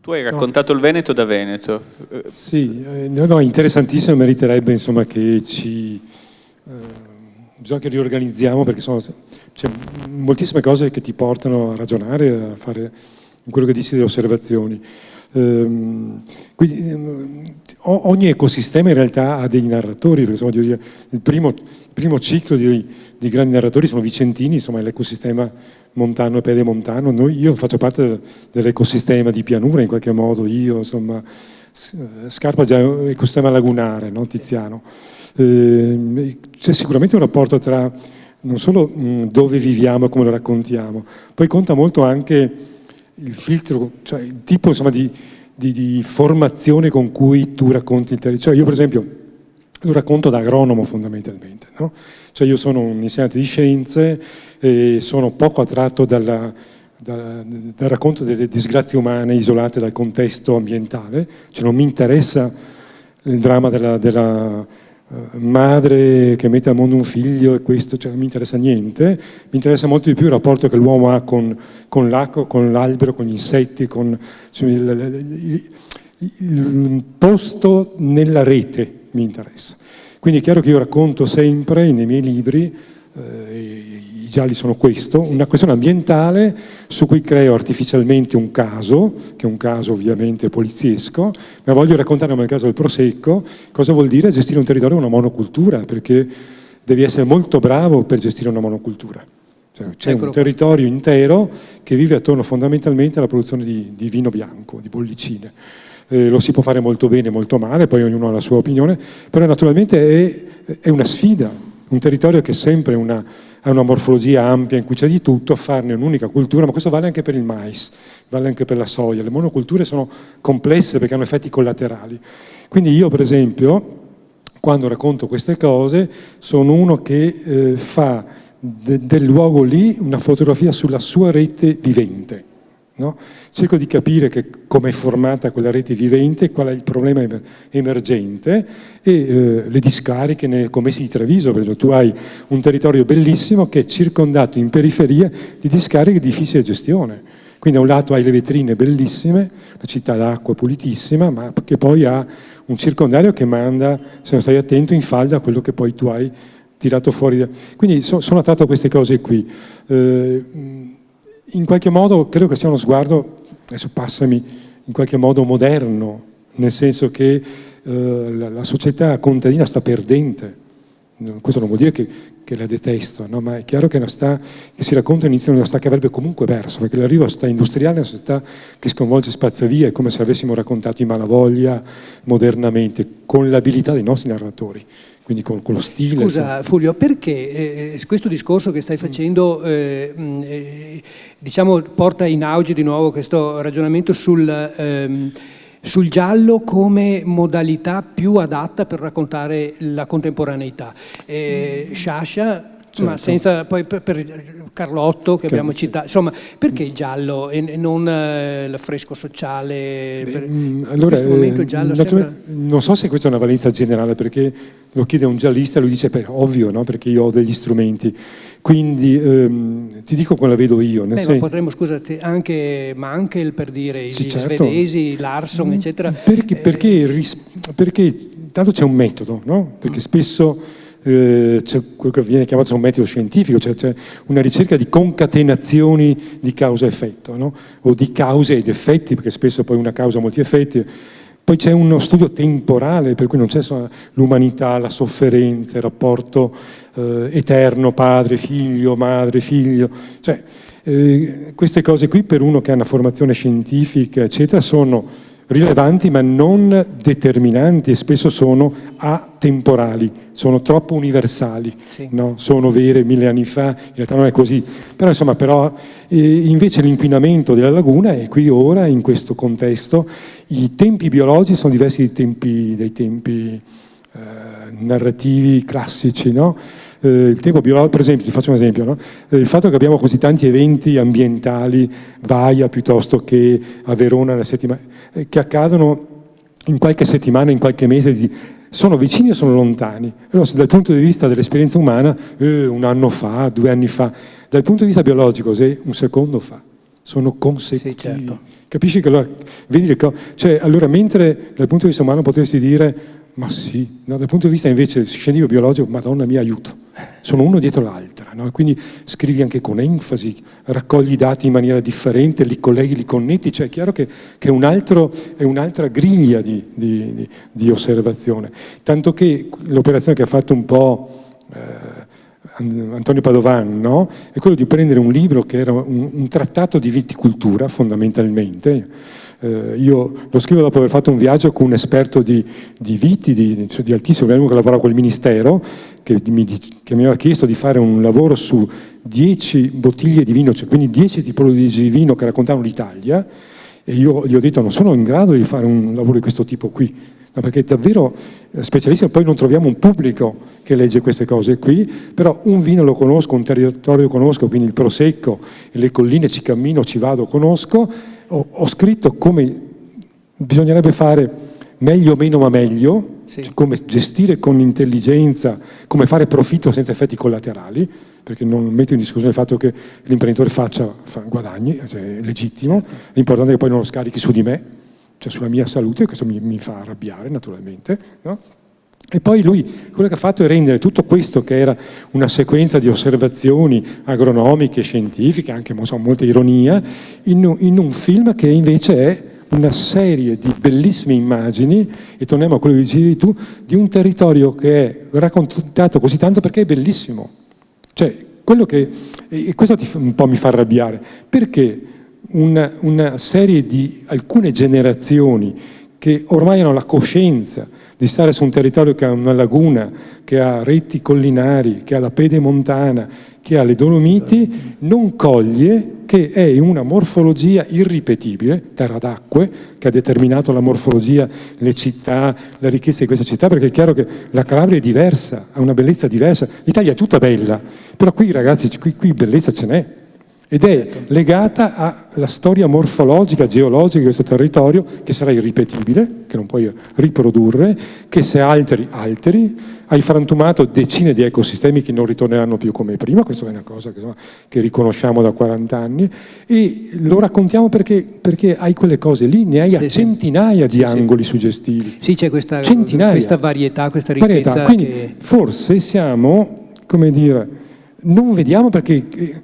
Tu hai raccontato il Veneto da Veneto. Sì, no, interessantissimo, meriterebbe insomma che bisogna che riorganizziamo, perché c'è moltissime cose che ti portano a ragionare, a fare quello che dici delle osservazioni. Quindi ogni ecosistema in realtà ha dei narratori, perché, insomma, il primo ciclo di grandi narratori sono vicentini, insomma, è l'ecosistema montano e pedemontano. Io faccio parte dell'ecosistema di pianura in qualche modo, insomma, Scarpa già è un ecosistema lagunare, no? Tiziano. C'è sicuramente un rapporto tra non solo dove viviamo e come lo raccontiamo, poi conta molto anche il filtro, cioè il tipo, insomma, di formazione con cui tu racconti il territorio. Cioè io per esempio lo racconto da agronomo fondamentalmente, no? Cioè io sono un insegnante di scienze e sono poco attratto dal racconto delle disgrazie umane isolate dal contesto ambientale, cioè non mi interessa il dramma della madre che mette al mondo un figlio e questo, cioè non mi interessa niente, mi interessa molto di più il rapporto che l'uomo ha con l'acqua, con l'albero, con gli insetti, cioè, il posto nella rete mi interessa. Quindi è chiaro che io racconto sempre nei miei libri, i gialli sono questo, una questione ambientale su cui creo artificialmente un caso, che è un caso ovviamente poliziesco, ma voglio raccontare come il caso del Prosecco cosa vuol dire gestire un territorio con una monocultura, perché devi essere molto bravo per gestire una monocultura. Cioè, c'è un territorio intero che vive attorno fondamentalmente alla produzione di vino bianco, di bollicine. Lo si può fare molto bene, molto male, poi ognuno ha la sua opinione, però naturalmente è una sfida, un territorio che sempre ha una morfologia ampia in cui c'è di tutto, farne un'unica cultura, ma questo vale anche per il mais, vale anche per la soia. Le monoculture sono complesse perché hanno effetti collaterali. Quindi io per esempio, quando racconto queste cose, sono uno che fa del luogo lì una fotografia sulla sua rete vivente. No? Cerco di capire come è formata quella rete vivente, qual è il problema emergente e le discariche nei commessi di Treviso, perché tu hai un territorio bellissimo che è circondato in periferia di discariche di difficile gestione. Quindi da un lato hai le vetrine bellissime, la città d'acqua pulitissima, ma che poi ha un circondario che manda, se non stai attento, in falda quello che poi tu hai tirato fuori. Quindi sono attratto a queste cose qui. In qualche modo credo che sia uno sguardo, adesso passami, in qualche modo moderno, nel senso che la società contadina sta perdente. Questo non vuol dire che la detesto, no? Ma è chiaro che si racconta all'inizio di una società che avrebbe comunque perso, perché l'arrivo alla società industriale è una società che sconvolge e spazza via, è come se avessimo raccontato i Malavoglia modernamente, con l'abilità dei nostri narratori. Quindi con lo stile. Scusa Fulvio, perché questo discorso che stai facendo diciamo, porta in auge di nuovo questo ragionamento sul giallo come modalità più adatta per raccontare la contemporaneità? Sciascia, certo. Ma senza poi per Carlotto che abbiamo citato, insomma, perché il giallo e non l'affresco sociale? In questo momento il giallo sembra... Non so se questa è una valenza generale, perché lo chiede a un giallista e lui dice ovvio, no? Perché io ho degli strumenti. Quindi ti dico come la vedo io. Ma potremmo, scusate, anche per dire i certo. Svedesi, Larsson, eccetera. Perché tanto c'è un metodo, no? Perché spesso c'è quello che viene chiamato un metodo scientifico, cioè c'è una ricerca di concatenazioni di causa-effetto, no? O di cause ed effetti, perché spesso poi una causa ha molti effetti. Poi c'è uno studio temporale, per cui non c'è solo l'umanità, la sofferenza, il rapporto eterno, padre, figlio, madre, figlio. Cioè, queste cose qui per uno che ha una formazione scientifica, eccetera, sono rilevanti ma non determinanti e spesso sono atemporali, sono troppo universali, sì. No? Sono vere 1000 anni fa, in realtà non è così. Però insomma, invece l'inquinamento della laguna è qui ora, in questo contesto. I tempi biologici sono diversi dai tempi narrativi classici, no? Il tempo biologico, per esempio, ti faccio un esempio, no? Il fatto che abbiamo così tanti eventi ambientali, Vaia piuttosto che a Verona la settimana, che accadono in qualche settimana, in qualche mese, sono vicini o sono lontani? Allora, dal punto di vista dell'esperienza umana, un anno fa, 2 anni fa, dal punto di vista biologico, un secondo fa. sono consecutivi. Sì, certo. Capisci che allora, vedi le cose, cioè allora mentre dal punto di vista umano potresti dire ma sì, no, dal punto di vista invece scientifico biologico, Madonna mia, aiuto, sono uno dietro l'altra, no? Quindi scrivi anche con enfasi, raccogli i dati in maniera differente, li colleghi, li connetti, cioè è chiaro che è un'altra griglia di osservazione, tanto che l'operazione che ha fatto un po' Antonio Padovan, no? È quello di prendere un libro che era un trattato di viticoltura fondamentalmente. Io lo scrivo dopo aver fatto un viaggio con un esperto di viti di altissimo livello che lavora col ministero, che mi aveva chiesto di fare un lavoro su 10 bottiglie di vino, cioè quindi 10 tipologie di vino che raccontavano l'Italia, e io gli ho detto non sono in grado di fare un lavoro di questo tipo qui, no, perché davvero specialisti, poi non troviamo un pubblico che legge queste cose qui, però un vino lo conosco, un territorio lo conosco, quindi il Prosecco, le colline ci cammino, ci vado, conosco. Ho scritto come bisognerebbe fare meglio o meno ma meglio, sì. Cioè come gestire con intelligenza, come fare profitto senza effetti collaterali, perché non metto in discussione il fatto che l'imprenditore fa guadagni, cioè è legittimo, l'importante è che poi non lo scarichi su di me, cioè sulla mia salute, questo mi fa arrabbiare naturalmente, no? E poi lui quello che ha fatto è rendere tutto questo, che era una sequenza di osservazioni agronomiche, scientifiche, anche molta ironia, in un film che invece è una serie di bellissime immagini, e torniamo a quello che dicevi tu, di un territorio che è raccontato così tanto perché è bellissimo. Cioè, quello che, e questo un po' mi fa arrabbiare, perché una serie di alcune generazioni che ormai hanno la coscienza di stare su un territorio che ha una laguna, che ha reti collinari, che ha la pedemontana, che ha le Dolomiti, non coglie che è una morfologia irripetibile, terra d'acque, che ha determinato la morfologia, le città, la ricchezza di questa città, perché è chiaro che la Calabria è diversa, ha una bellezza diversa. L'Italia è tutta bella, però qui ragazzi, qui bellezza ce n'è. Ed è legata alla storia morfologica, geologica di questo territorio, che sarà irripetibile, che non puoi riprodurre, che se alteri, hai frantumato decine di ecosistemi che non ritorneranno più come prima, questa è una cosa che riconosciamo da 40 anni, e lo raccontiamo perché hai quelle cose lì, ne hai a centinaia di angoli suggestivi. Sì, c'è questa varietà, questa Varietà. ricchezza. Quindi forse siamo, come dire, non vediamo perché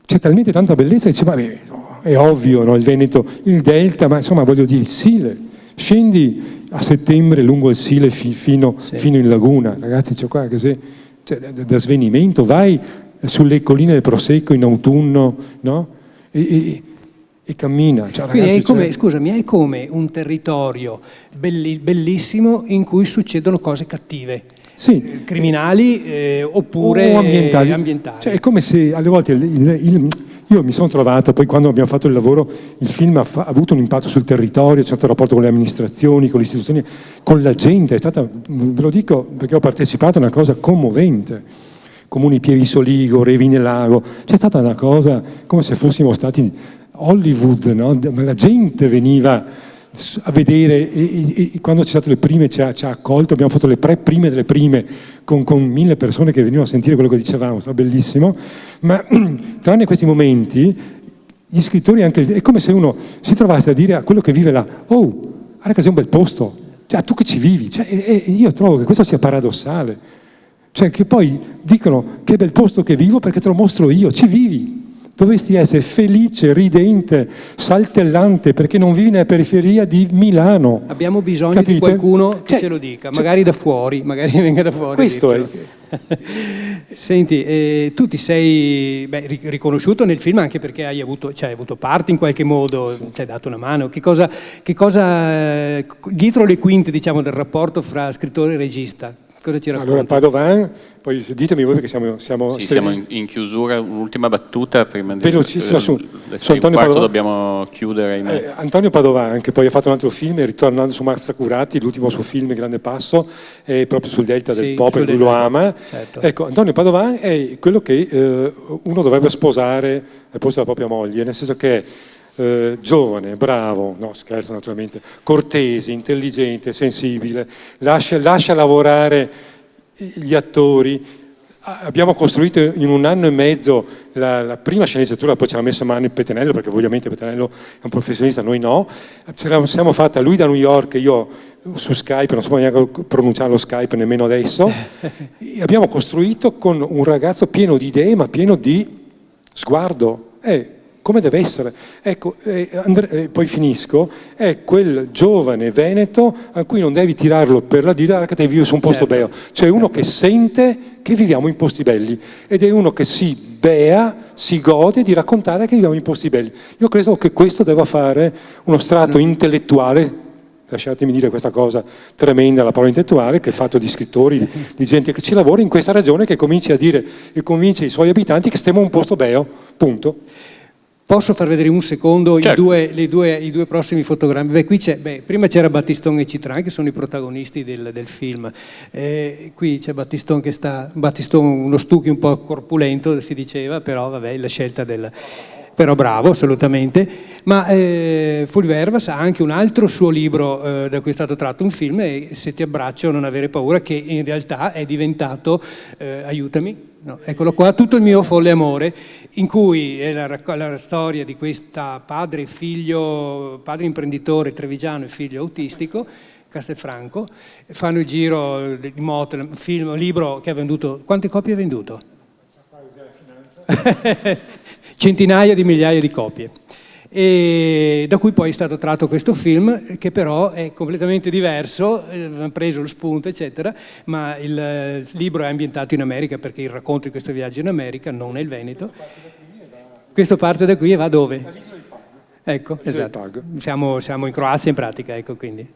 c'è talmente tanta bellezza che dice, vabbè, no, è ovvio, no, il Veneto, il Delta, ma insomma voglio dire il Sile. Scendi a settembre lungo il Sile fino in laguna, ragazzi, c'è qua che da svenimento, vai sulle colline del Prosecco in autunno, no? E cammina. Cioè, ragazzi, scusami, è come un territorio bellissimo in cui succedono cose cattive. Sì. Criminali oppure o ambientali. Cioè, è come se alle volte io mi sono trovato, poi quando abbiamo fatto il lavoro, il film ha avuto un impatto sul territorio, c'è stato un rapporto con le amministrazioni, con le istituzioni, con la gente, è stata, ve lo dico perché ho partecipato, a una cosa commovente. Comuni Pieve Soligo, Revine Lago, c'è stata una cosa come se fossimo stati Hollywood, no? La gente veniva a vedere, e quando c'è stato le prime ci ha accolto, abbiamo fatto le prime delle prime con 1000 persone che venivano a sentire quello che dicevamo, è bellissimo, ma tranne questi momenti gli scrittori anche, è come se uno si trovasse a dire a quello che vive là, oh, guarda che sei un bel posto, cioè tu che ci vivi, cioè, io trovo che questo sia paradossale, cioè che poi dicono che bel posto che vivo perché te lo mostro io, ci vivi. Dovresti essere felice, ridente, saltellante, perché non vivi nella periferia di Milano. Abbiamo bisogno Capite? di qualcuno che ce lo dica, magari da fuori, magari venga da fuori. Questo è. Senti, tu ti sei riconosciuto nel film anche perché hai avuto parte in qualche modo, ci hai dato una mano. Che cosa dietro le quinte, diciamo, del rapporto fra scrittore e regista? Cosa ci racconti? Allora Padovan, poi ditemi voi perché siamo in chiusura, un'ultima battuta prima di velocissima su Antonio Padovan. Dobbiamo chiudere. Antonio Padovan, che poi ha fatto un altro film, ritornando su Mazzacurati, l'ultimo suo film, Grande Passo, è proprio sul delta del Po, perché lui lo ama. Certo. Ecco, Antonio Padovan è quello che uno dovrebbe sposare al posto della propria moglie, nel senso che è giovane, bravo, no scherzo naturalmente, cortese, intelligente, sensibile, lascia lavorare gli attori, Abbiamo costruito in 1 anno e mezzo la prima sceneggiatura, poi ce l'ha messo mano Petenello, perché ovviamente Petenello è un professionista, noi no. Ce la siamo fatta lui da New York e io su Skype, non so neanche pronunciare lo Skype nemmeno adesso. E abbiamo costruito con un ragazzo pieno di idee, ma pieno di sguardo. Come deve essere. Ecco, poi finisco, è quel giovane veneto a cui non devi tirarlo per la dita che te vivi su un posto bello, cioè uno che sente che viviamo in posti belli ed è uno che si bea, si gode di raccontare che viviamo in posti belli. Io credo che questo debba fare uno strato intellettuale, lasciatemi dire questa cosa tremenda, la parola intellettuale, che è fatto di scrittori, di gente che ci lavora in questa regione, che cominci a dire e convince i suoi abitanti che stiamo in un posto bello, punto. Posso far vedere un secondo certo. i due prossimi fotogrammi? Prima c'era Battistone e Citran, che sono i protagonisti del film. Qui c'è Battistone uno Stucchi un po' corpulento, si diceva, però vabbè, la scelta però bravo, assolutamente. Ma Fulvio Ervas ha anche un altro suo libro da cui è stato tratto un film, Se ti abbraccio non avere paura, che in realtà è diventato, aiutami, no, eccolo qua, Tutto il mio folle amore, in cui è la storia di questa padre imprenditore trevigiano e figlio autistico, Castelfranco, fanno il giro di moto, un libro che ha venduto, quante copie ha venduto? Centinaia di migliaia di copie. E da cui poi è stato tratto questo film, che però è completamente diverso, hanno preso lo spunto eccetera, ma il libro è ambientato in America, perché il racconto di questo viaggio in America non è il Veneto. Questo parte da qui e va dove? Ecco, esatto. Siamo in Croazia in pratica, ecco, quindi.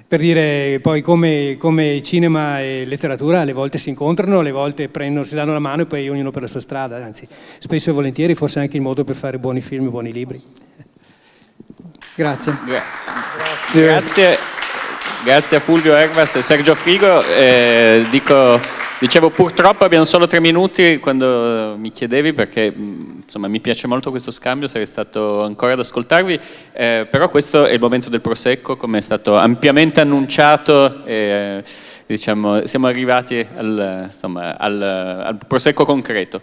Per dire poi come cinema e letteratura alle volte si incontrano, alle volte si danno la mano e poi ognuno per la sua strada, anzi spesso e volentieri forse anche il modo per fare buoni film e buoni libri. Grazie. Grazie a Fulvio Ervas e Sergio Frigo. Dicevo, purtroppo abbiamo solo 3 minuti quando mi chiedevi, perché insomma mi piace molto questo scambio, sarei stato ancora ad ascoltarvi, però questo è il momento del Prosecco, come è stato ampiamente annunciato, diciamo, siamo arrivati al Prosecco concreto.